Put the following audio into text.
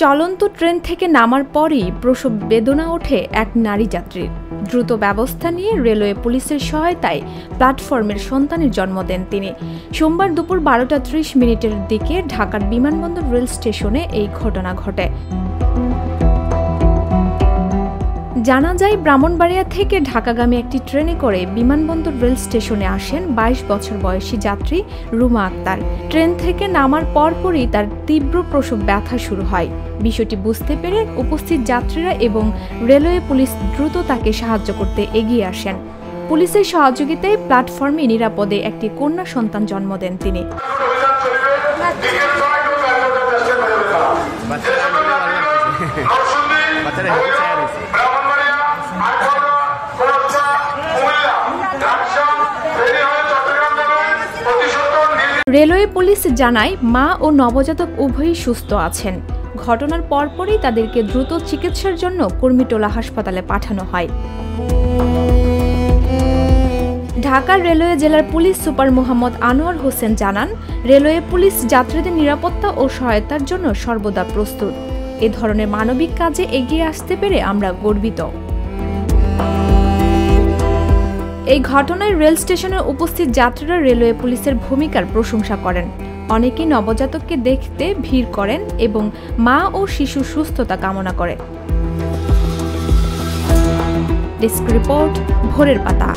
চলন্ত ট্রেন থেকে নামার পরই প্রসব বেদনা ওঠে এক নারী যাত্রীর। দ্রুত ব্যবস্থা নিয়ে রেলওয়ে পুলিশের সহায়তায় প্ল্যাটফর্মের সন্তানের জন্ম দেন তিনি। সোমবার দুপুর 12টা 30 মিনিটের দিকে ঢাকার বিমানবন্দর রেল স্টেশনে এই ঘটনা ঘটে। জানা যায়, ব্রাহ্মণবাড়িয়া থেকে ঢাকাগামী একটি ট্রেনে করে বিমানবন্দর রেল স্টেশনে আসেন 22 বছর বয়সী যাত্রী রুমা আক্তার। ট্রেন থেকে নামার পরপরই তার তীব্র প্রসব ব্যথা শুরু হয়। বিষয়টি বুঝতে পেরে উপস্থিত যাত্রীরা এবং রেলওয়ে পুলিশ দ্রুত তাকে সাহায্য করতে এগিয়ে আসেন। পুলিশের সহযোগিতায় প্ল্যাটফর্মে নিরাপদে একটি কন্যা সন্তান জন্ম দেন তিনি। রেলওয়ে পুলিশ জানায়, মা ও নবজাতক উভয়ই সুস্থ আছেন। ঘটনার পরপরই তাদেরকে দ্রুত চিকিৎসার জন্য কুর্মিটোলা হাসপাতালে পাঠানো হয়। ঢাকার রেলওয়ে জেলার পুলিশ সুপার মোহাম্মদ আনোয়ার হোসেন জানান, রেলওয়ে পুলিশ যাত্রীদের নিরাপত্তা ও সহায়তার জন্য সর্বদা প্রস্তুত। এ ধরনের মানবিক কাজে এগিয়ে আসতে পেরে আমরা গর্বিত। এই ঘটনায় রেল স্টেশনে উপস্থিত যাত্রীরা রেলওয়ে পুলিশের ভূমিকার প্রশংসা করেন। অনেকেই নবজাতককে দেখতে ভিড় করেন এবং মা ও শিশুর সুস্থতা কামনা করেন। ডেস্ক রিপোর্ট, ভোরের পাতা।